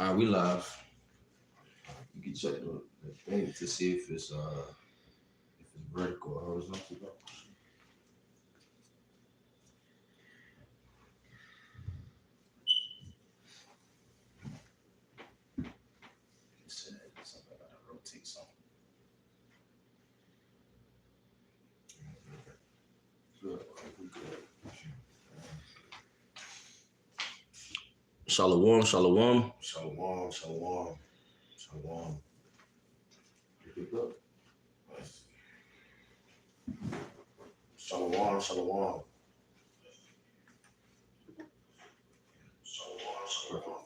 All right, we live. You can check the thing to see if it's vertical or horizontal. It said something about to rotate something. Good. We good. Shalom, shalom. Shalom, shalom, shalom. Pick up. Shalom, shalom. Shalom, shalom.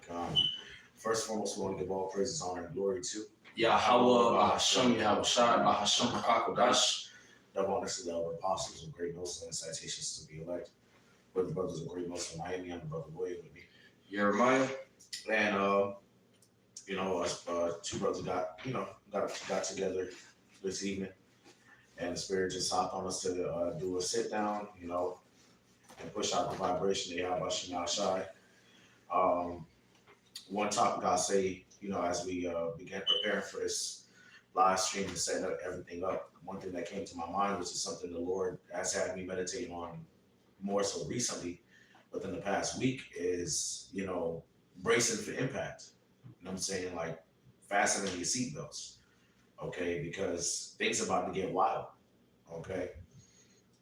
Con. First and foremost, we want to give all praises, honor, and glory to Yahweh, Bahashem, Yahweh Shai, Bahashem, Hakakodash. double honors to the elder apostles of great notes and citations to be elect. With the brothers of great notes from Miami, I'm the brother William with me. Jeremiah. And us two brothers got together this evening, and the spirit just hopped on us to do a sit down, and push out the vibration of Yahweh Shem Shai. One topic I'll say, as we began preparing for this live stream and setting everything up, one thing that came to my mind, which is something the Lord has had me meditate on more so recently within the past week, is, bracing for impact. You know what I'm saying? Like fastening your seatbelts, okay? Because things about to get wild, okay?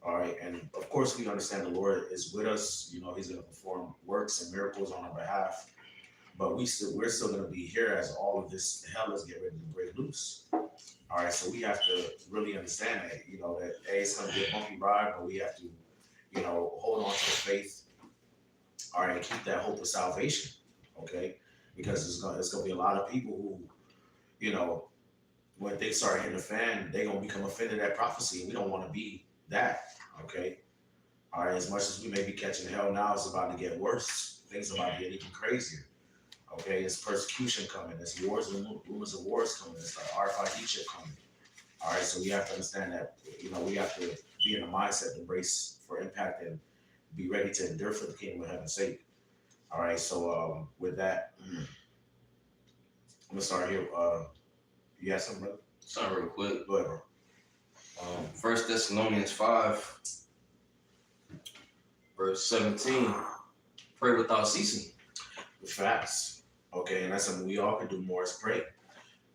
All right, and of course we understand the Lord is with us. He's going to perform works and miracles on our behalf. But we're still going to be here as all of this hell is getting ready to break loose. All right, so we have to really understand that, that it's going to be a bumpy ride, but we have to, hold on to the faith. All right, and keep that hope of salvation. Okay, because it's going to be a lot of people who, when things start hitting the fan, they're going to become offended at prophecy. We don't want to be that. Okay. All right, as much as we may be catching hell now, it's about to get worse. Things are about to get even crazier. Okay, it's persecution coming. It's wars and rumors of wars coming. It's like RFID chip coming. All right, so we have to understand that, we have to be in a mindset to brace for impact and be ready to endure for the kingdom of heaven's sake. All right, so with that, I'm gonna start here. You have something, brother? Start real quick. Go ahead, bro. 1 Thessalonians 5, verse 17. Pray without ceasing. Facts. Okay, and that's something we all can do more is pray.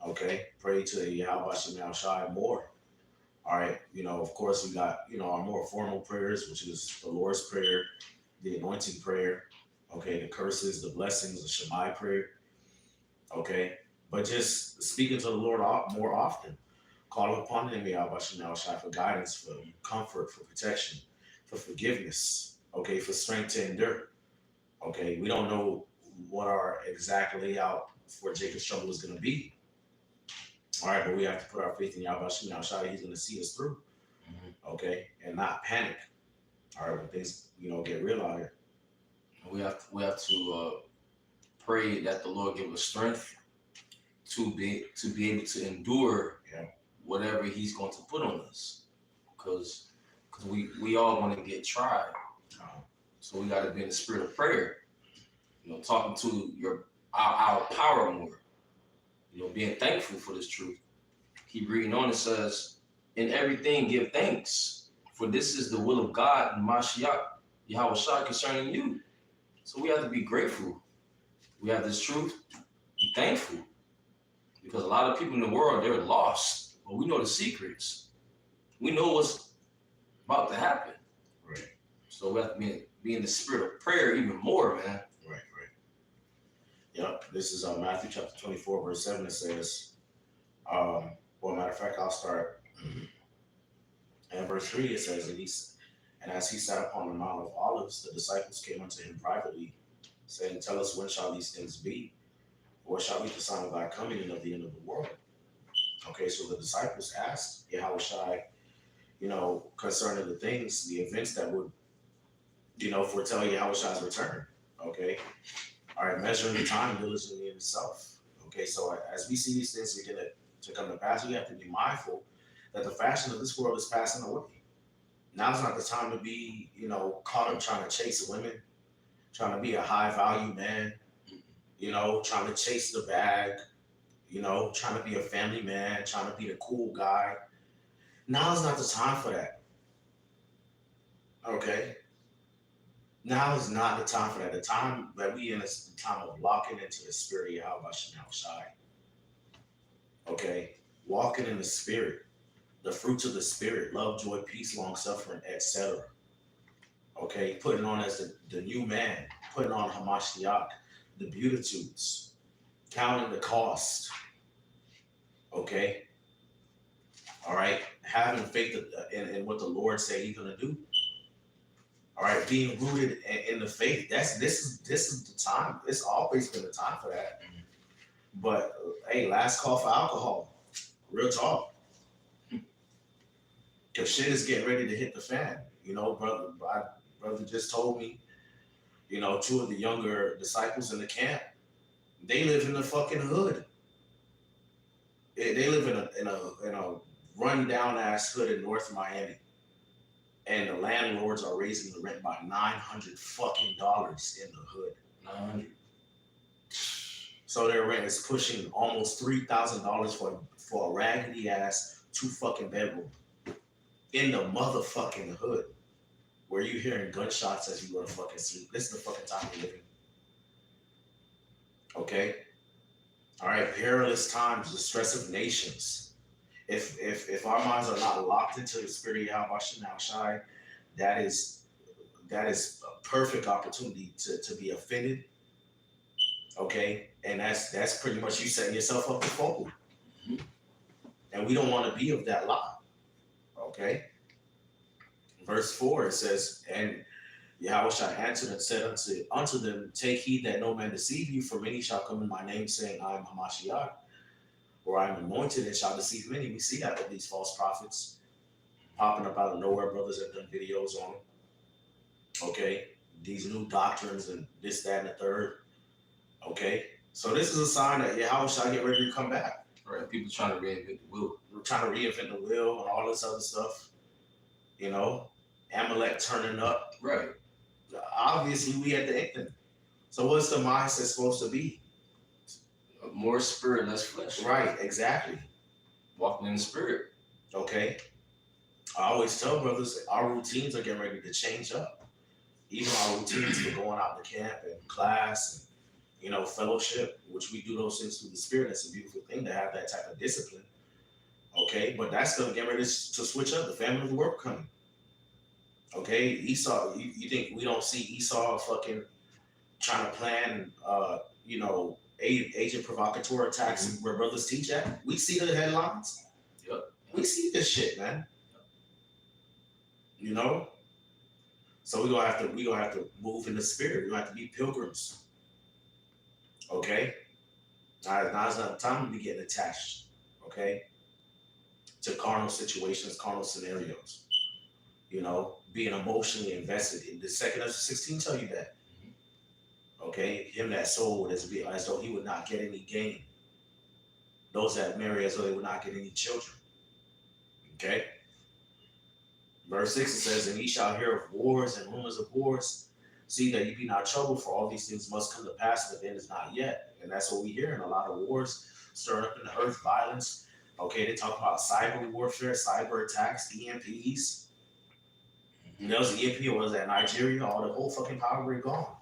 Okay, pray to Yahweh Shem Shai more. All right, of course we got, our more formal prayers, which is the Lord's Prayer, the anointing prayer, okay, the curses, the blessings, the Shemai prayer, okay, but just speaking to the Lord more often, calling upon him, Yahweh Shem Shai, for guidance, for comfort, for protection, for forgiveness, okay, for strength to endure, okay. We don't know what our exact layout for Jacob's trouble is going to be. All right, but we have to put our faith in Yahweh Shem Shai. He's going to see us through, okay, and not panic. All right, when things get real out here. We have to pray that the Lord give us strength to be able to endure whatever He's going to put on us, because we all want to get tried. So we got to be in the spirit of prayer. Talking to our power more. Being thankful for this truth. Keep reading on. It says, "In everything give thanks, for this is the will of God and Mashiach, Yahweh Shai, concerning you." So we have to be grateful. We have this truth. Be thankful, because a lot of people in the world, they're lost, but we know the secrets. We know what's about to happen. Right. So we have to be in the spirit of prayer even more, man. Right. Yep. This is Matthew chapter 24, verse 7. It says, matter of fact, I'll start. And verse 3, it says, and as he sat upon the Mount of Olives, the disciples came unto him privately, saying, "Tell us, when shall these things be? What shall be the sign of thy coming and of the end of the world?" Okay, so the disciples asked Yahweh Shai, concerning the things, the events that would, foretell Yahweh Shai's return. Okay. All right, measuring the time diligently in itself. Okay, so as we see these things begin to come to pass, we have to be mindful that the fashion of this world is passing away. Now's not the time to be, caught up trying to chase women, trying to be a high value man. you know, trying to chase the bag, you know, trying to be a family man, trying to be the cool guy. Now is not the time for that. Okay. Now is not the time for that. The time that we in is the time of locking into the spirit of Yahweh Shem Shai. Okay. Walking in the spirit, the fruits of the spirit, love, joy, peace, long suffering, etc. Okay. Putting on as the new man, putting on Hamashiach, the beatitudes, counting the cost. Okay. All right. Having faith in what the Lord said he's gonna do. All right, being rooted in the faith. This is the time. It's always been the time for that. But hey, last call for alcohol. Real talk. Cause shit is getting ready to hit the fan. You know, brother just told me. You know, two of the younger disciples in the camp. They live in the fucking hood. They live in a run down ass hood in North Miami. And the landlords are raising the rent by $900 fucking dollars in the hood. 900. So their rent is pushing almost $3,000 for a raggedy ass 2 fucking bedroom in the motherfucking hood, where you hearing gunshots as you go to fucking sleep. This is the fucking time we're living. Okay. All right. Perilous times, the stress of nations. If our minds are not locked into the spirit of Yahweh Shem Shai, that is a perfect opportunity to be offended. Okay, and that's pretty much you setting yourself up to fall. Mhm. And we don't want to be of that lot. Okay. Verse 4 it says, and Yahweh shall answer and said unto them, take heed that no man deceive you, for many shall come in my name, saying, I am Hamashiach, or I am anointed, and shall deceive many. We see that with these false prophets popping up out of nowhere. Brothers have done videos on them. Okay. These new doctrines and this, that, and the third. Okay. So this is a sign that Yahweh shall get ready to come back. Right. People trying to reinvent the wheel. We're trying to reinvent the wheel and all this other stuff. You know, Amalek turning up. Right. Obviously, we at the end. So what's the mindset supposed to be? More spirit, less flesh. Right, exactly. Walking in the spirit. Okay. I always tell brothers our routines are getting ready to change up. Even our routines for going out to camp and class and, you know, fellowship, which we do those things through the spirit. It's a beautiful thing to have that type of discipline. Okay, but that's gonna get ready to switch up. The family of the work coming. Okay, Esau, you think we don't see Esau fucking trying to plan, you know, agent provocateur attacks where brothers teach at? We see the headlines. Yep. We see this shit, man. You know? So we gonna have to move in the spirit. We're gonna have to be pilgrims. Okay? Now's not the time to be getting attached, okay? To carnal situations, carnal scenarios. You know, being emotionally invested in the 2nd Ezra 16 tell you that. Okay, him that sold as though he would not get any gain. Those that marry as though they would not get any children. Okay. Verse 6 it says, and ye shall hear of wars and rumors of wars. See that ye be not troubled, for all these things must come to pass, but the end is not yet. And that's what we hear in a lot of wars, stirring up in the earth, violence. Okay, they talk about cyber warfare, cyber attacks, EMPs. You know, the EMP was at Nigeria, all the whole fucking power grid gone.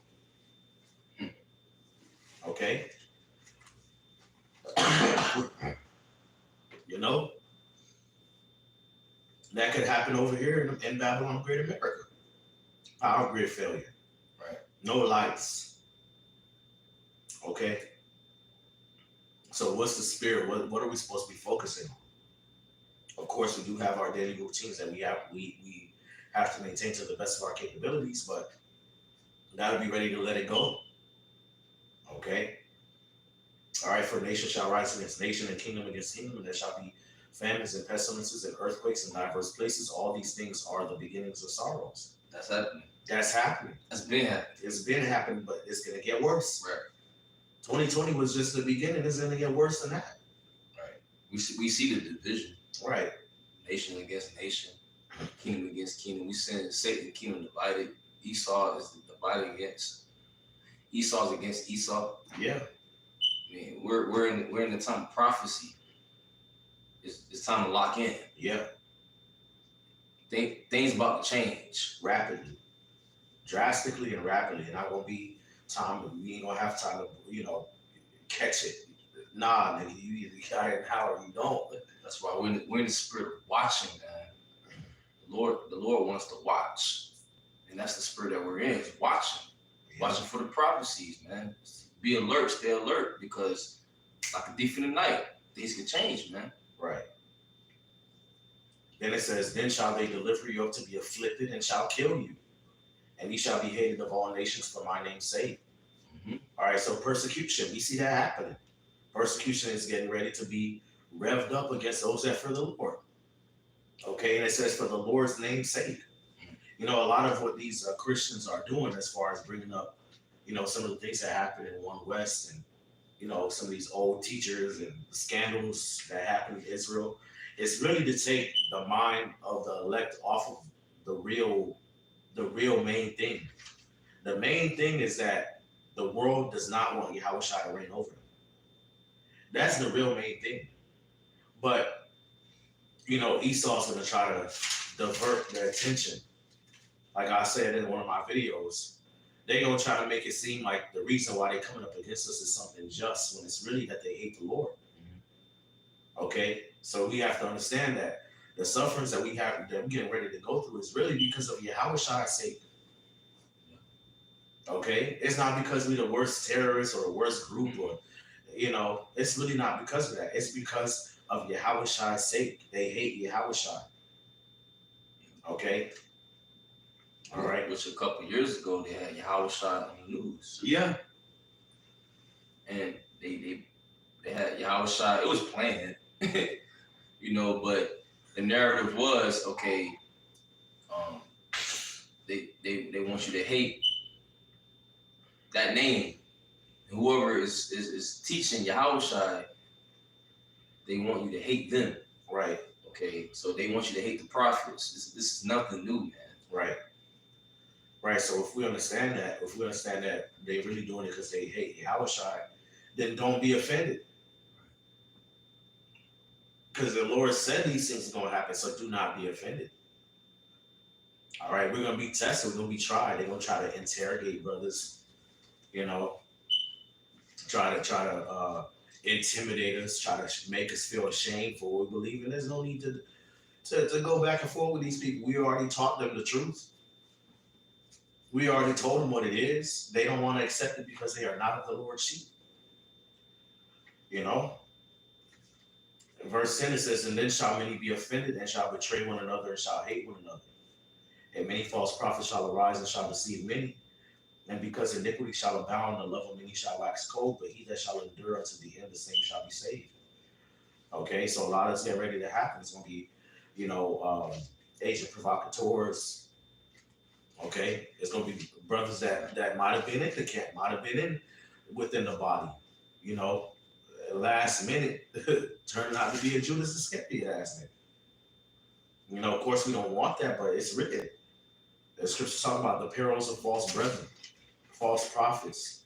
Okay. You know, that could happen over here in Babylon, Great America. Power grid failure. Right. No lights. Okay. So what's the spirit? What are we supposed to be focusing on? Of course, we do have our daily routines that we have to maintain to the best of our capabilities, but we gotta be ready to let it go. Okay. All right. For nation shall rise against nation and kingdom against kingdom, and there shall be famines and pestilences and earthquakes in diverse places. All these things are the beginnings of sorrows. That's happening. That's happening. That's been happening. It's been happening, but it's gonna get worse. Right. 2020 was just the beginning. It's gonna get worse than that. Right. We see the division. Right. Nation against nation, kingdom against kingdom. We send Satan kingdom divided. Esau is divided against Esau's against Esau. Yeah. I mean, we're in the time of prophecy. It's time to lock in. Yeah. Things about to change rapidly, drastically and rapidly. And not gonna be time. We ain't gonna have time to catch it. Nah, nigga, you either got it now or you don't. That's why we're in the spirit of watching, man. The Lord wants to watch, and that's the spirit that we're in. Is watching, watching for the prophecies, man. Be alert, stay alert, because like a thief in the night, things can change, man. Right. Then it says, then shall they deliver you up to be afflicted and shall kill you. And ye shall be hated of all nations for my name's sake. Mm-hmm. All right, so persecution, we see that happening. Persecution is getting ready to be revved up against those that fear the Lord. Okay, and it says for the Lord's name's sake. You know, a lot of what these Christians are doing as far as bringing up, some of the things that happened in One West and, some of these old teachers and the scandals that happened in Israel. It's really to take the mind of the elect off of the real main thing. The main thing is that the world does not want Yahushua to reign over them. That's the real main thing. But, Esau's going to try to divert their attention. Like I said in one of my videos, they're going to try to make it seem like the reason why they're coming up against us is something just, when it's really that they hate the Lord. Mm-hmm. Okay? So we have to understand that the sufferings that we're getting ready to go through is really because of Yahushua's sake. Okay? It's not because we're the worst terrorists or the worst group or, it's really not because of that. It's because of Yahushua's sake. They hate Yahushua. Okay? All right. Which a couple years ago, they had Yahushua on the news. Yeah. And they had Yahushua, it was planned. But the narrative was, okay, they want you to hate that name. Whoever is teaching Yahushua, they want you to hate them. Right. Okay, so they want you to hate the prophets. This is nothing new, man. Right. Right. So if we understand that they're really doing it because they hate Yahushua, then don't be offended. Because the Lord said these things are going to happen, so do not be offended. All right, we're going to be tested. We're going to be tried. They're going to try to interrogate brothers, try to intimidate us, try to make us feel ashamed for what we believe in. There's no need to go back and forth with these people. We already taught them the truth. We already told them what it is. They don't want to accept it because they are not of the Lord's sheep. In verse 10 it says, and then shall many be offended and shall betray one another and shall hate one another. And many false prophets shall arise and shall deceive many. And because iniquity shall abound, the love of many shall wax cold, but he that shall endure unto the end, the same shall be saved. Okay, so a lot of this getting ready to happen. It's going to be, agent provocateurs. Okay, it's going to be brothers that might have been in the camp, might have been within the body, last minute turned out to be a Judas Iscariot ass nigga. Of course we don't want that, but it's written. The scriptures talk about the perils of false brethren, false prophets.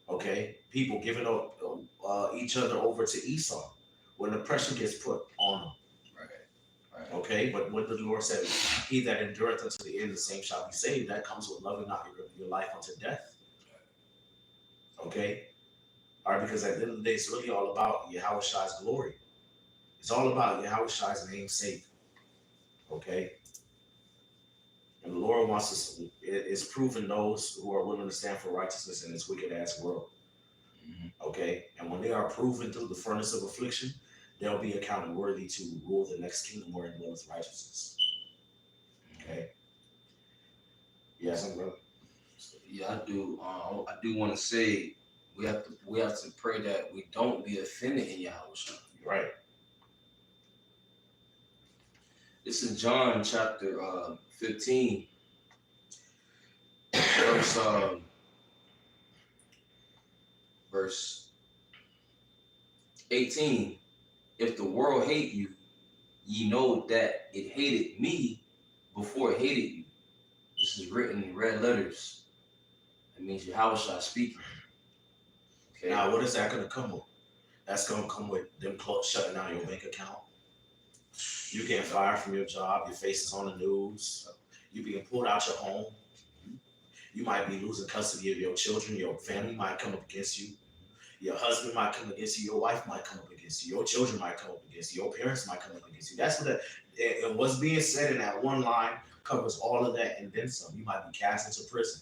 Okay, people giving up each other over to Esau when the pressure gets put on them. Right. Okay, but what the Lord said, he that endureth unto the end, the same shall be saved. That comes with loving not your life unto death. Okay. All right, because at the end of the day, it's really all about Yahushua's glory. It's all about Yahushua's name's sake. Okay? And the Lord wants us, it's proving those who are willing to stand for righteousness in this wicked ass world. Mm-hmm. Okay? And when they are proven through the furnace of affliction, they'll be accounted worthy to rule the next kingdom wherein dwelleth righteousness. Okay? Yeah, something, brother? Yeah, I do. I do want to say, we have to pray that we don't be offended in Yahushua. Right. This is John chapter 15, verse 18. If the world hate you, ye know that it hated me before it hated you. This is written in red letters. It means Yahushua speaking. Okay. Now, what is that going to come with? That's going to come with them shutting down your bank account. You getting fired from your job. Your face is on the news. You being pulled out your home. You might be losing custody of your children. Your family might come up against you. Your husband might come against you. Your wife might come up against you. Your children might come up against you. Your parents might come up against you. That's what and what's being said in that one line covers all of that and then some. You might be cast into prison.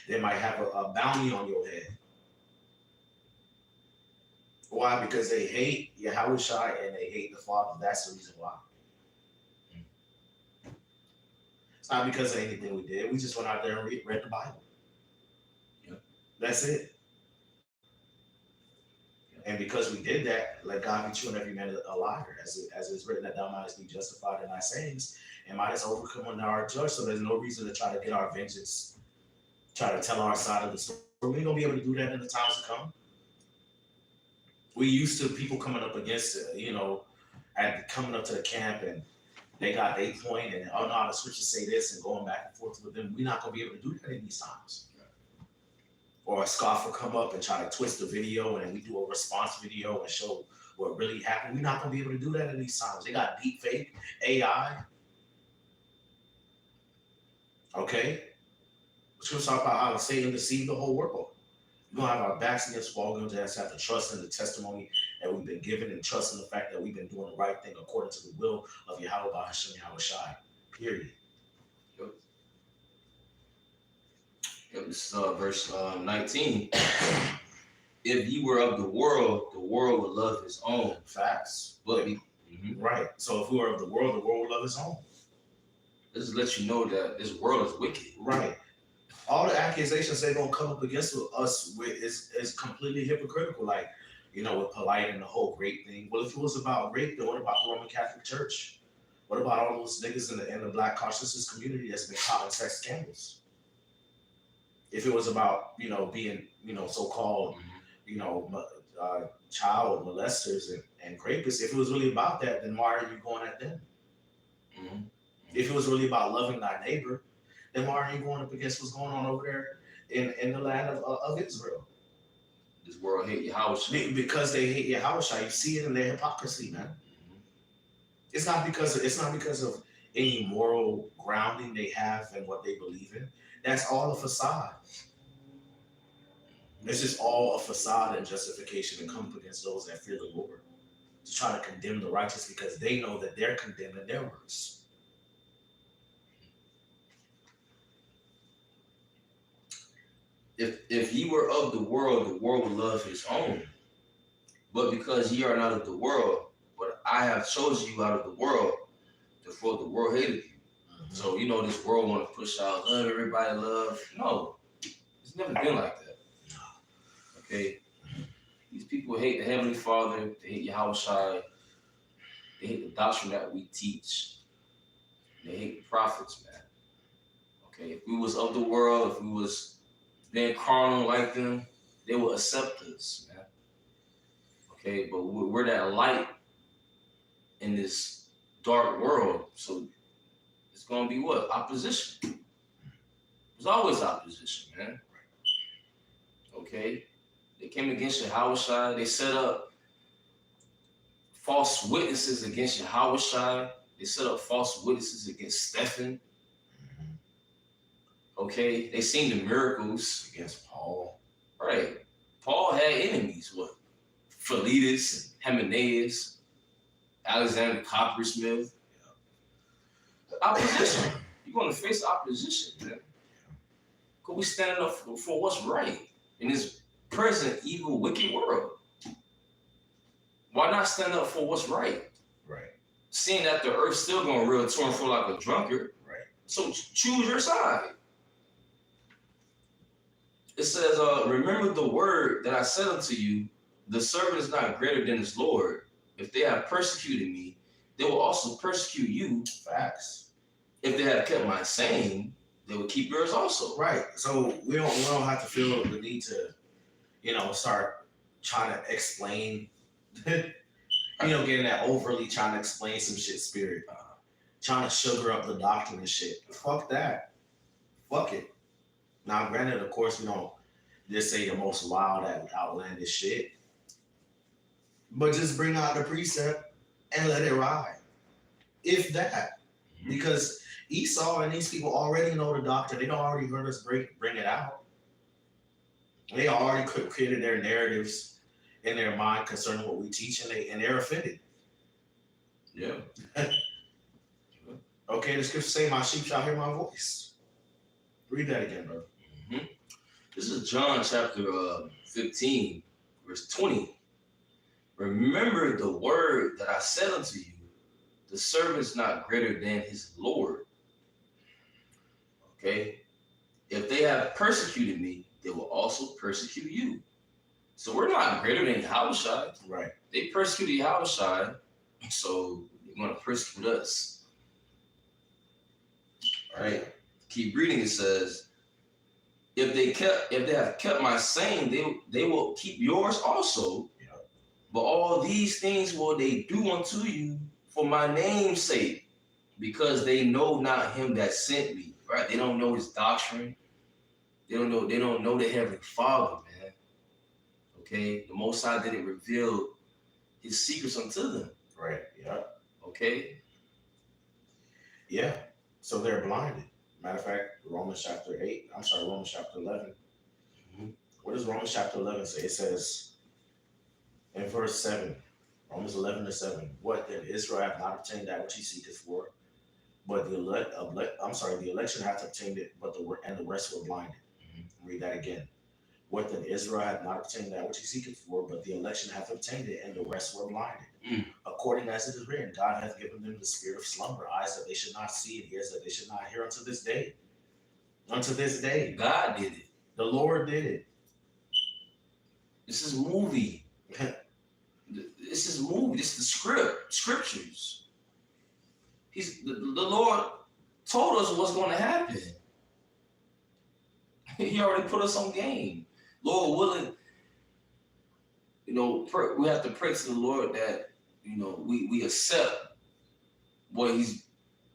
They might have a bounty on your head. Why? Because they hate Yahushua and they hate the Father. That's the reason why. It's not because of anything we did. We just went out there and read the Bible. Yeah. That's it. Yeah. And because we did that, let God be true and every man a liar. As it's written, that thou mightest be justified in thy sayings and mightest overcome when thou art judged. So there's no reason to try to get our vengeance, try to tell our side of the story. We ain't going to be able to do that in the times to come. We used to people coming up against it, coming up to the camp and they got their point and oh no, the scriptures say this and going back and forth with them. We're not gonna be able to do that in these times. Or a scoffer come up and try to twist the video and we do a response video and show what really happened. We're not gonna be able to do that in these times. They got deep fake, AI. Okay? We're gonna talk about how Satan deceived the whole world. We're going to have our backs against the wall. We're going to have to trust in the testimony that we've been given and trust in the fact that we've been doing the right thing according to the will of Yahweh Hashem Yahushai. Period. Yep, this is verse 19. If you were of the world would love his own. Facts. But right. So if we were of the world would love his own. This is let you know that this world is wicked. Right. All the accusations they're gonna come up against us with is completely hypocritical. Like, with polite and the whole rape thing. Well, if it was about rape, then what about the Roman Catholic Church? What about all those niggas in the Black consciousness community that's been caught in sex scandals? If it was about being so-called child molesters and rapists, if it was really about that, then why are you going at them? Mm-hmm. If it was really about loving thy neighbor, then why are you going up against what's going on over there in the land of Israel? This world hate Yahushua. Because they hate Yahushua. You see it in their hypocrisy, man. Mm-hmm. It's not because of any moral grounding they have and what they believe in. That's all a facade. It's just all a facade and justification to come against those that fear the Lord, to try to condemn the righteous because they know that they're condemned in their works. If ye were of the world would love his own. But because ye are not of the world, but I have chosen you out of the world, therefore the world hated you. Mm-hmm. So this world want to push out love, everybody love. No, it's never been like that. Okay, these people hate the Heavenly Father. They hate Yahushua. They hate the doctrine that we teach. They hate the prophets, man. Okay, if we was of the world, if we was being carnal like them, they will accept us, man. Okay, but we're that light in this dark world, so it's gonna be what? Opposition. There's always opposition, man. Okay, they came against Yahushua. They set up false witnesses against Yahushua. They set up false witnesses against Stephen. Okay, they seen the miracles against Paul. Right. Paul had enemies. What? Philetus, Hymenaeus, Alexander Coppersmith. Yeah. Opposition. You're going to face opposition, man. Because we standing up for what's right in this present evil, wicked world. Why not stand up for what's right? Right. Seeing that the earth's still going real to and fro like a drunkard. Right. So choose your side. It says, remember the word that I said unto you, the servant is not greater than his Lord. If they have persecuted me, they will also persecute you. Facts. If they have kept my saying, they will keep yours also. Right. So we don't have to feel the need to, start trying to explain, getting that overly trying to explain some shit spirit. Trying to sugar up the doctrine and shit. Fuck that. Fuck it. Now, granted, of course, we don't just say the most wild, outlandish shit, but just bring out the precept and let it ride. If that, because Esau and these people already know the doctrine. They don't already heard us bring it out. They already created their narratives in their mind concerning what we teach, and they're offended. Yeah. Okay, the scripture say, "My sheep shall hear my voice." Read that again, bro. Mm-hmm. This is John chapter 15, verse 20. Remember the word that I said unto you, the servant's not greater than his Lord. Okay? If they have persecuted me, they will also persecute you. So we're not greater than Yahushua. Right. They persecuted Yahushua, so they're going to persecute us. All right? Keep reading. It says, if they have kept my saying, they will keep yours also. Yeah. But all these things will they do unto you for my name's sake, because they know not him that sent me. Right? They don't know his doctrine. They don't know the Heavenly Father, man. Okay? The Most High didn't reveal his secrets unto them. Right. Yeah. Okay? Yeah. So they're blinded. Matter of fact, Romans chapter 11. Mm-hmm. What does Romans chapter 11 say? It says in verse 7, Romans 11:7, what then? Israel hath not obtained that which he seeketh for, but the election hath obtained it, but the rest were blinded. Mm-hmm. Read that again. What then? Israel hath not obtained that which he seeketh for, but the election hath obtained it, and the rest were blinded. Mm. According as it is written, God hath given them the spirit of slumber, eyes that they should not see, and ears that they should not hear unto this day. Unto this day. God did it. The Lord did it. This is movie. This is movie. This is the scriptures. The Lord told us what's going to happen. He already put us on game. Lord willing, we have to pray to the Lord that, we accept what he's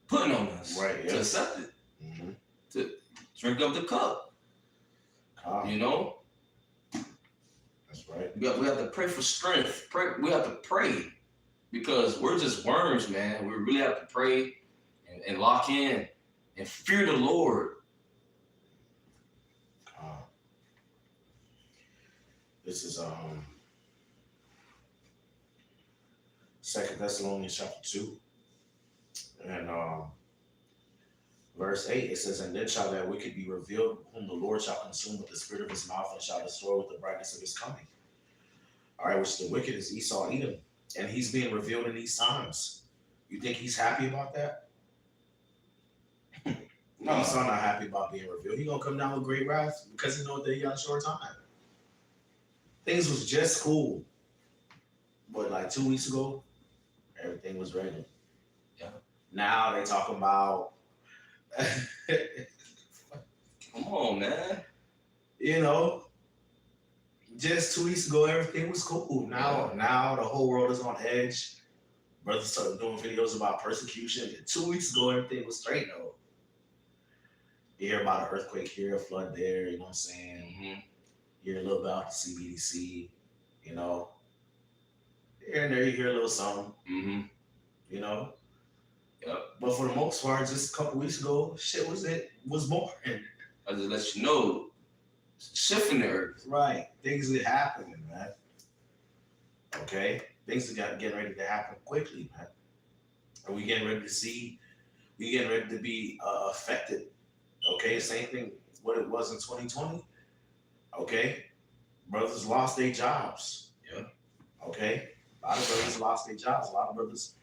putting on us. Right, yeah. To accept it. Mm-hmm. To drink up the cup. That's right. We have to pray for strength. We have to pray because we're just worms, man. We really have to pray and lock in and fear the Lord. This is 2 Thessalonians chapter 2 and verse 8. It says, and then shall that wicked be revealed, whom the Lord shall consume with the spirit of his mouth and shall destroy with the brightness of his coming. All right, which the wicked is Esau, Edom, and he's being revealed in these times. You think he's happy about that? No, Esau not happy about being revealed. He's gonna come down with great wrath because he knows that he got a short time. Things was just cool, but like 2 weeks ago, everything was ready. Yeah. Now they talking about. Come on, man. Just 2 weeks ago, everything was cool. Now the whole world is on edge. Brothers started doing videos about persecution. And 2 weeks ago, everything was straight though. You hear about an earthquake here, a flood there. You know what I'm saying? Mm-hmm. You hear a little about the CBDC. Here and there, you hear a little something. Mm-hmm. Yep. But for the most part, just a couple weeks ago, shit was boring. I just let you know, shifting the earth. Right. Things are happening, man. Okay? Things are getting ready to happen quickly, man. And we getting ready to be affected. Okay? Same thing what it was in 2020. Okay? Brothers lost their jobs. Yeah. Okay? A lot of brothers lost their jobs. A lot of brothers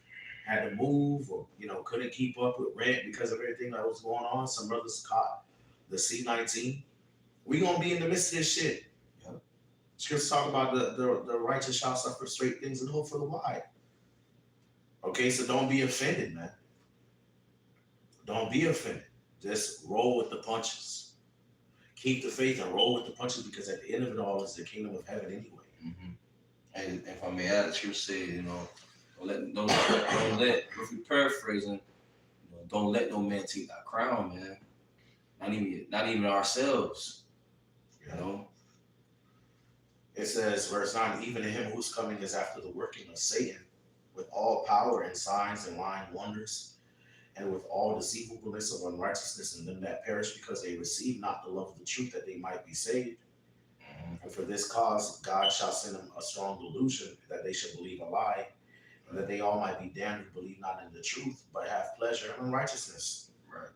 had to move or, couldn't keep up with rent because of everything that was going on. Some brothers caught the C-19. We gonna be in the midst of this shit. Yeah. Scriptures talk about the righteous shall suffer straight things and hope for the wide. Okay, so don't be offended, man. Don't be offended. Just roll with the punches. Keep the faith and roll with the punches because at the end of it all is the kingdom of heaven anyway. Mm-hmm. And if I may add, the scripture said, don't let, if you're paraphrasing, don't let no man take thy crown, man. Not even ourselves. Yeah. You know. It says, verse 9, even to him whose coming is after the working of Satan, with all power and signs and lying wonders, and with all deceivableness of unrighteousness in them that perish, because they receive not the love of the truth, that they might be saved. And for this cause God shall send them a strong delusion, that they should believe a lie, and that they all might be damned who believe not in the truth, but have pleasure in unrighteousness. Right.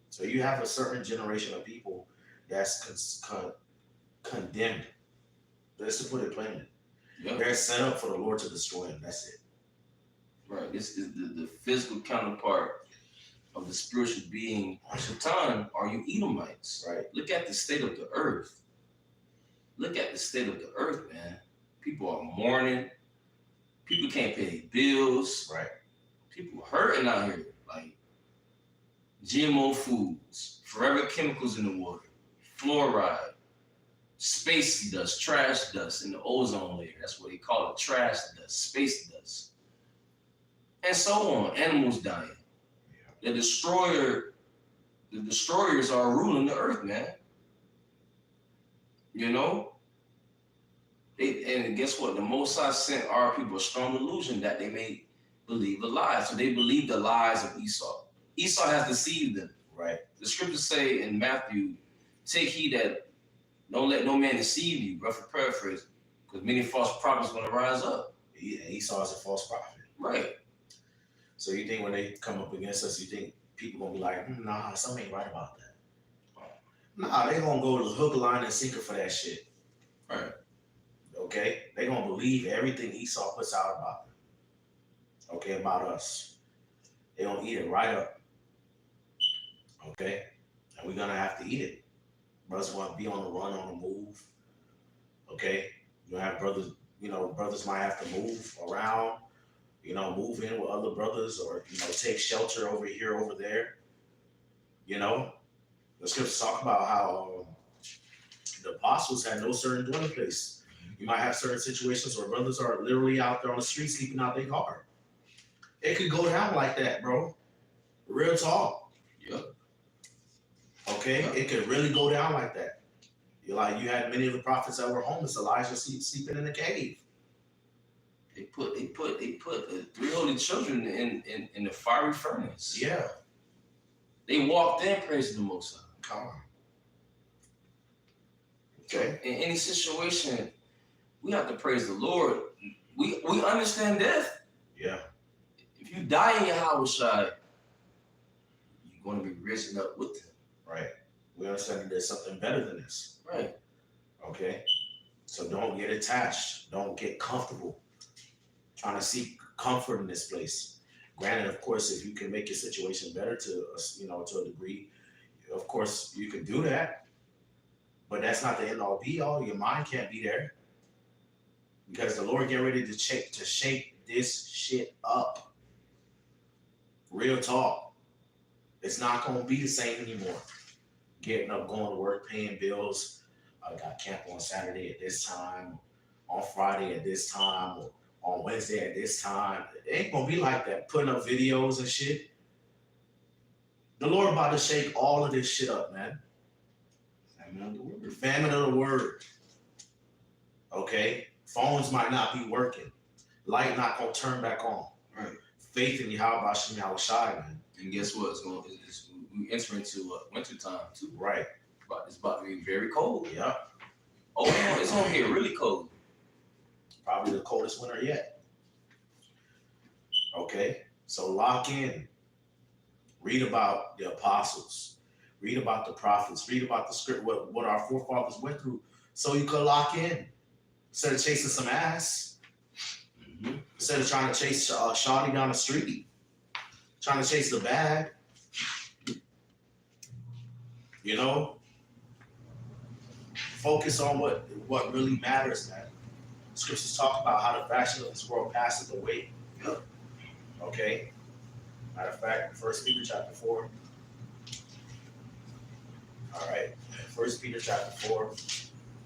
So you have a certain generation of people that's condemned. Just to put it plainly, Yep. they're set up for the Lord to destroy them. That's it. Right. This is the physical counterpart of the spiritual being. Shaitan, are you Edomites? Right. Look at the state of the earth. Look at the state of the earth, man. People are mourning. People can't pay their bills. Right. People hurting out here. Like GMO foods, forever chemicals in the water, fluoride, space dust, trash dust in the ozone layer. That's what they call it, trash dust, space dust. And so on. Animals dying. Yeah. The destroyers are ruling the earth, man. You know? And guess what? The Most High sent our people a strong illusion that they may believe the lies. So they believe the lies of Esau. Esau has deceived them. Right. The scriptures say in Matthew, take heed that don't let no man deceive you, rough paraphrase, because many false prophets are going to rise up. Yeah, Esau is a false prophet. Right. So you think when they come up against us, you think people going to be like, nah, something ain't right about that. Nah, they going to go to the hook, line, and sinker for that shit. Right. Okay? They going to believe everything Esau puts out about them. Okay, about us. They going to eat it right up. Okay? And we're going to have to eat it. Brothers want to be on the run, on the move. Okay? You have brothers, brothers might have to move around, move in with other brothers or, take shelter over here, over there. The scriptures talk about how the apostles had no certain dwelling place. You might have certain situations where brothers are literally out there on the street sleeping out their car. It could go down like that, bro. Real talk. Yep. Okay? Yep. It could really go down like that. You had many of the prophets that were homeless. Elijah sleeping in a cave. They put the 3 holy children in the fiery furnace. Yeah. They walked in praising the Most High. Come on. Okay. In any situation, we have to praise the Lord. We understand death. Yeah. If you die in Yahweh Shai, you're going to be risen up with him. Right. We understand that there's something better than this. Right. Okay. So don't get attached. Don't get comfortable trying to seek comfort in this place. Granted, of course, if you can make your situation better to a degree, of course you could do that. But that's not the end all be all. Your mind can't be there. Because the Lord get ready to shake this shit up. Real talk. It's not going to be the same anymore. Getting up, going to work, paying bills. I got camp on Saturday at this time, on Friday at this time, or on Wednesday at this time. It ain't going to be like that. Putting up videos and shit. The Lord about to shake all of this shit up, man. Famine of the word. Famine of the word. Okay? Phones might not be working. Light not going to turn back on. Right. Faith in Yahweh Shem Shai, man. And guess what? We enter into winter time too. Right. It's about to be very cold. Yeah. Oh, it's on here really cold. Probably the coldest winter yet. Okay. So lock in. Read about the apostles. Read about the prophets. Read about the script, what our forefathers went through, so you could lock in. Instead of chasing some ass. Mm-hmm. Instead of trying to chase shawty down the street. Trying to chase the bag. Focus on what really matters, man. Scriptures talk about how the fashion of this world passes away. Yep. Okay? Matter of fact, 1 Peter chapter 4. All right. 1 Peter chapter 4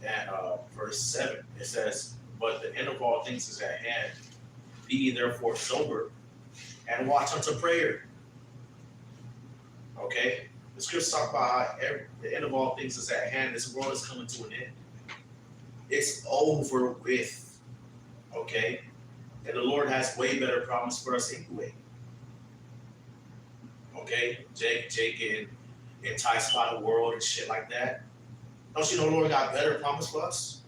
and verse 7. It says, but the end of all things is at hand. Be ye therefore sober and watch unto prayer. Okay? The scriptures talk about how the end of all things is at hand. This world is coming to an end. It's over with. Okay? And the Lord has way better promise for us anyway. Okay? Jake getting enticed by the world and shit like that. Don't you know the Lord got better promise for us?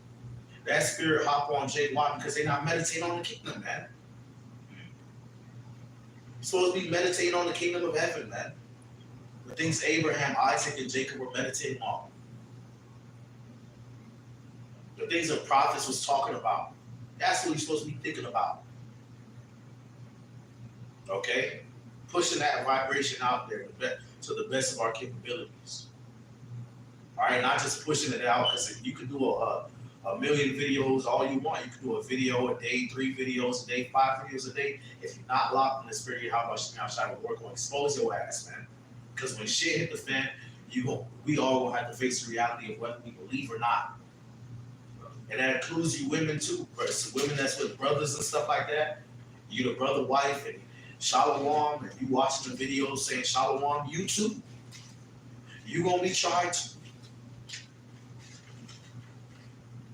That spirit hop on Jake Watt because they're not meditating on the kingdom, man. You're supposed to be meditating on the kingdom of heaven, man. The things Abraham, Isaac, and Jacob were meditating on. The things the prophets was talking about. That's what you're supposed to be thinking about. Okay? Pushing that vibration out there to the best of our capabilities. All right? Not just pushing it out because you can do a million videos all you want. You can do a video a day, 3 videos a day, 5 videos a day. If you're not locked in the spirit, how much outside will work on expose your ass, man. Because when shit hit the fan, we all gonna have to face the reality of whether we believe or not. And that includes you women too. Women that's with brothers and stuff like that. You the brother, wife, and shalom, and you watching the videos saying shalom, you too. You gonna be tried to.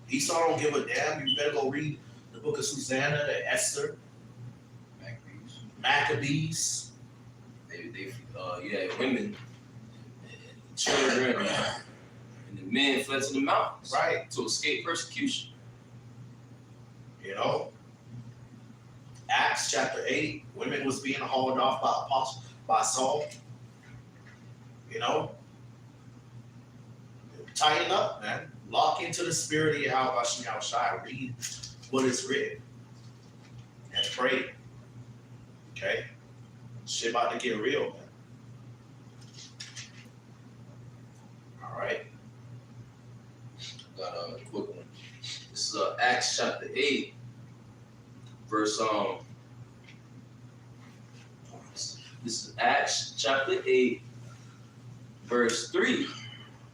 Esau don't give a damn. You better go read the book of Susanna and Esther. Maccabees. You had women, and children, and the men fled to the mountains, Right. to escape persecution. You know? Acts chapter 8, women was being hauled off by Saul. You know? Tighten up, man. Lock into the spirit of Yahweh Shai. Read what is written. And pray. Okay? Shit about to get real, man. All right. Got a quick one. This is Acts chapter 8, verse This is Acts chapter 8, verse 3.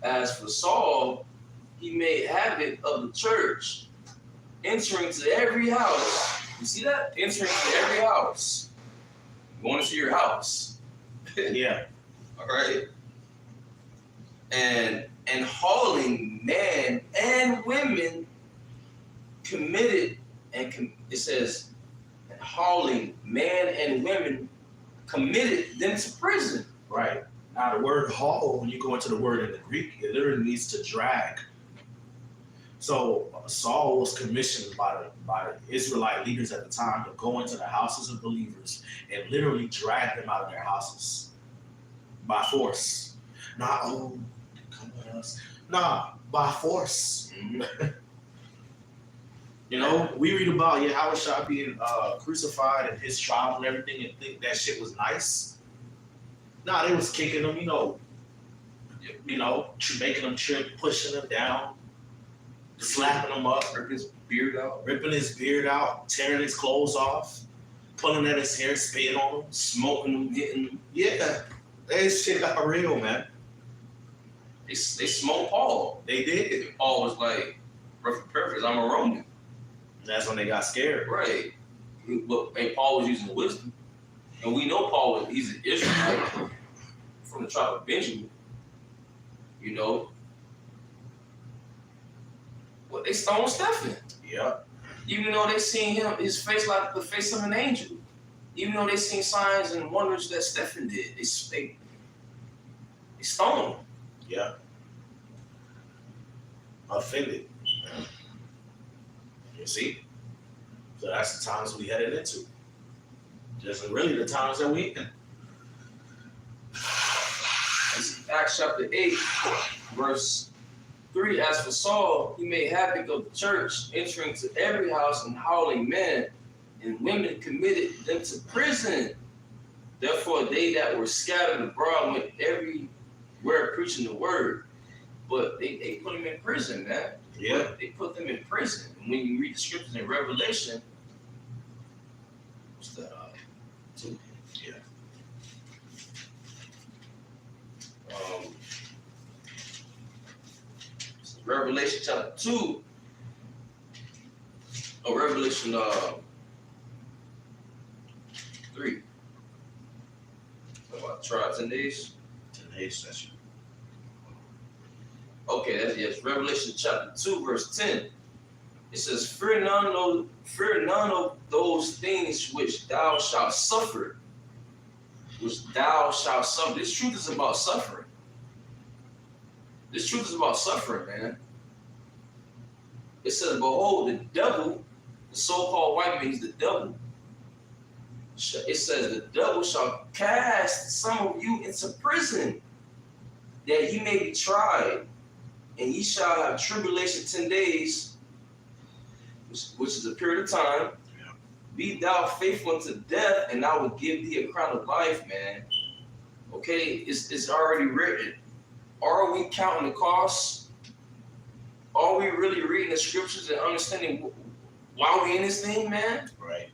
As for Saul, he made havoc of the church, entering to every house. You see that? Entering to every house. Going into your house. Yeah. All right. And hauling men and women committed, it says, and hauling men and women committed them to prison. Right. Now the word haul, when you go into the word in the Greek, it literally means to drag. So Saul was commissioned by the Israelite leaders at the time to go into the houses of believers and literally drag them out of their houses by force. Not, oh, come with us. Nah, by force. Mm-hmm. You know, we read about Yahweh being crucified and his trial and everything and think that shit was nice. Nah, they was kicking them, making them trip, pushing them down, slapping him up, ripping his beard out, tearing his clothes off, pulling at his hair, spitting on him, Smoking them, getting them. Yeah, that shit got real, man. They smoked Paul. They did. And Paul was like, rough and perfect, I'm a Roman. That's when they got scared. Right. But and Paul was using wisdom. And we know Paul, he's an Israelite from the tribe of Benjamin. You know. Well, they stoned Stephen. Yeah. Even though they seen him, his face like the face of an angel. Even though they seen signs and wonders that Stephen did, they stoned him. Yeah. Offended. You see? So that's the times we headed into. Just really the times that we in. This is Acts chapter 8, verse 3. As for Saul, he made havoc of the church, entering to every house and hauling men and women committed them to prison. Therefore, they that were scattered abroad went everywhere preaching the word. But they put them in prison, man. Yeah. They put them in prison. And when you read the scriptures in Revelation, what's that? 2. Yeah. Revelation chapter 2. Oh, Revelation 3. About tribes and days. 10 in the H session. Okay, that's yes. Revelation chapter 2, verse 10. It says, fear none of those things which thou shalt suffer. Which thou shalt suffer. This truth is about suffering. This truth is about suffering, man. It says, behold, the devil, the so-called white man, he's the devil. It says, the devil shall cast some of you into prison, that ye may be tried, and ye shall have tribulation 10 days, which is a period of time. Yeah. Be thou faithful unto death, and I will give thee a crown of life, man. Okay, it's already written. Are we counting the costs? Are we really reading the scriptures and understanding why we in this thing, man? Right.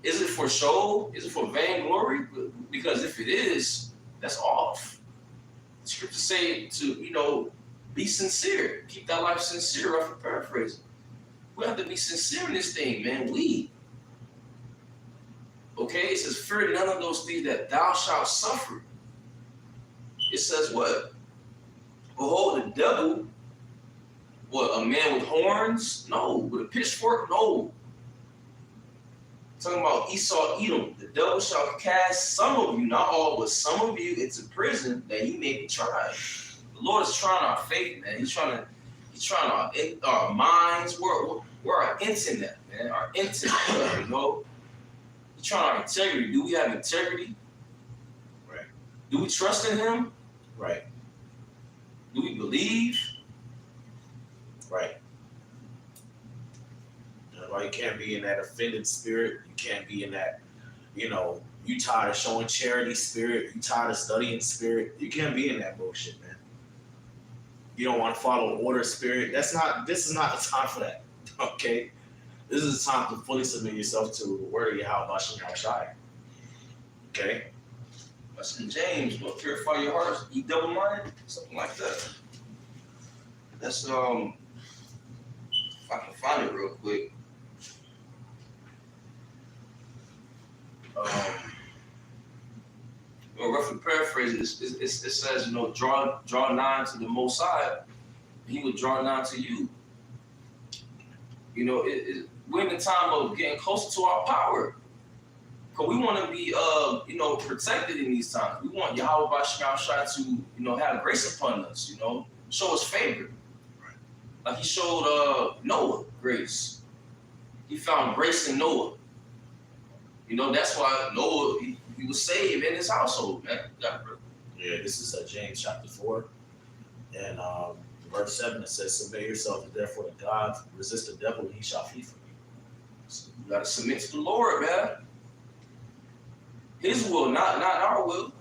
Is it for show? Is it for vainglory? Because if it is, that's off. The scriptures say to, be sincere. Keep that life sincere, right, for paraphrasing. We have to be sincere in this thing, man. Okay, it says, fear none of those things that thou shalt suffer. It says what? Behold, the devil, what, a man with horns? No. With a pitchfork? No. Talking about Esau, Edom. The devil shall cast some of you, not all, but some of you into prison that he may be tried. The Lord is trying our faith, man. He's trying our minds. Where our intent, man. Our intent, He's trying our integrity. Do we have integrity? Right. Do we trust in him? Right. Do we believe? Right. You can't be in that offended spirit. You can't be in that, you tired of showing charity spirit. You tired of studying spirit. You can't be in that bullshit, man. You don't want to follow order spirit. This is not the time for that. Okay? This is the time to fully submit yourself to the word of Yahweh Bashem Yahushai. Okay? That's in James, but purify your hearts, ye double-minded, something like that. That's if I can find it real quick. Roughly paraphrasing, it says, draw nigh to the Most High, he will draw nigh to you. We're in the time of getting closer to our power. Because we want to be, protected in these times. We want Yahweh Bashem Yahushai to, have grace upon us, show us favor. Right. Like he showed Noah grace. He found grace in Noah. That's why Noah, he was saved in his household, man. Yeah, this is James chapter 4. And verse 7, it says, submit yourself therefore to God, resist the devil, and he shall flee from you. So you got to submit to the Lord, man. His will, not our will.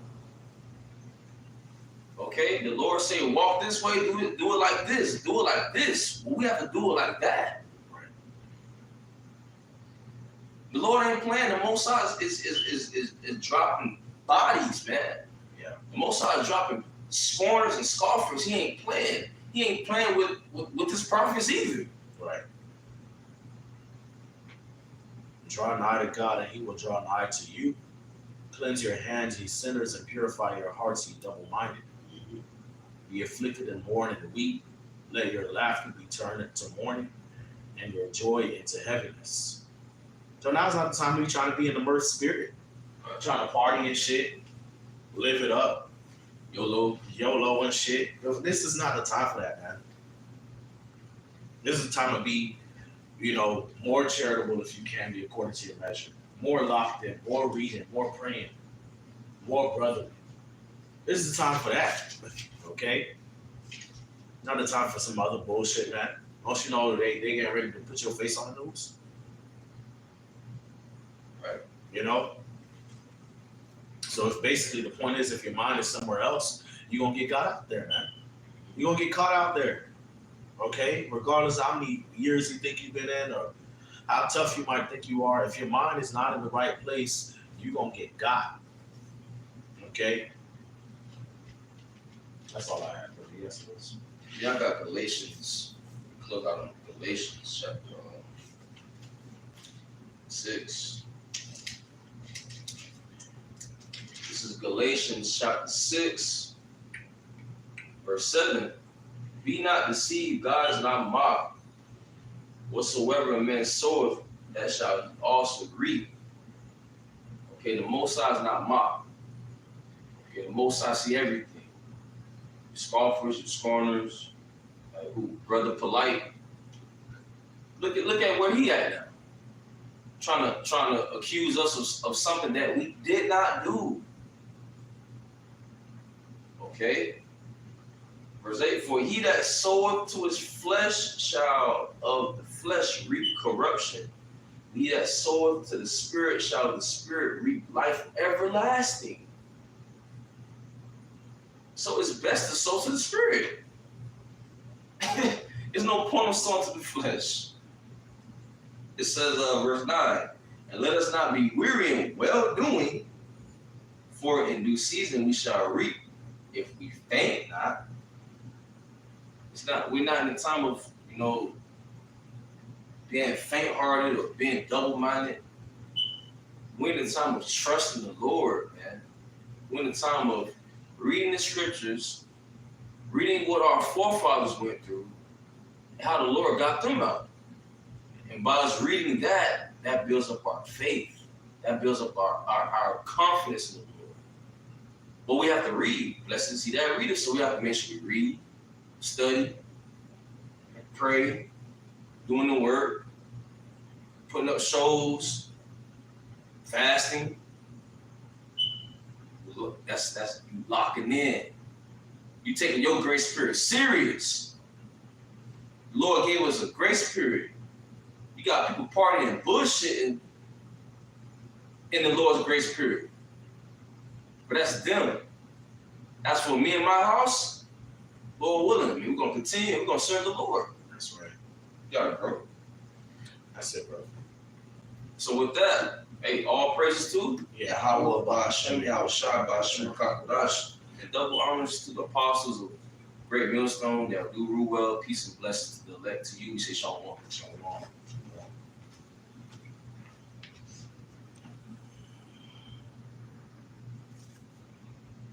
Okay, the Lord say, walk this way, do it like this, do it like this. Well, we have to do it like that. Right. The Lord ain't playing. The Most High is dropping bodies, man. Yeah. The Most High is dropping scorners and scoffers. He ain't playing. He ain't playing with his prophets either. Right. Draw nigh to God, and he will draw nigh to you. Cleanse your hands, ye sinners, and purify your hearts, ye double-minded. Mm-hmm. Be afflicted and mourn and weep. Let your laughter be turned into mourning, and your joy into heaviness. So now's not the time to be trying to be in the mirth spirit, trying to party and shit, live it up, YOLO and shit. This is not the time for that, man. This is the time to be, more charitable if you can be according to your measure. More locked in, more reading, more praying, more brotherly. This is the time for that, okay? Not the time for some other bullshit, man. Don't you know they getting ready to put your face on the news? Right. So if basically the point is, if your mind is somewhere else, you're going to get caught out there, man. You're going to get caught out there, okay? Regardless of how many years you think you've been in or how tough you might think you are, if your mind is not in the right place, you're going to get got, okay? That's all I have for you. Yes, please. Yeah, I got Galatians. Close out on Galatians chapter 6. This is Galatians chapter 6, verse 7. Be not deceived, God is not mocked. Whatsoever a man soweth, that shall he also reap. Okay, the Most High is not mocked. Okay, the Most High see everything. The scoffers, the scorners, like who? Brother Polite. Look at where he at now. Trying to accuse us of something that we did not do. Okay? Verse 8, for he that soweth to his flesh shall of the flesh reap corruption. He that soweth to the Spirit shall of the Spirit reap life everlasting. So it's best to sow to the Spirit. There's no point of sowing to the flesh. It says, verse 9, and let us not be weary in well-doing, for in due season we shall reap if we faint not. We're not in the time of, being faint-hearted or being double-minded. We're in the time of trusting the Lord, man. We're in the time of reading the scriptures, reading what our forefathers went through, and how the Lord got them out. And by us reading that builds up our faith. That builds up our confidence in the Lord. But we have to read. Blessed is he that readeth, so we have to make sure we read, study, and pray, doing the work, putting up shows, fasting. Look, that's you locking in. You taking your grace period serious. The Lord gave us a grace period. You got people partying, bullshitting in the Lord's grace period. But that's them. As for me and my house, Lord willing, we're going to continue. We're going to serve the Lord. That's right. You got it, bro. That's it, bro. So with that, hey, all praises to Yahweh Ba'ashem, Yahushua Ba'ashem Kakadash, and double honors to the apostles of Great Millstone that do rule well. Peace and blessings to the elect. To you, we say shalom. Shalom.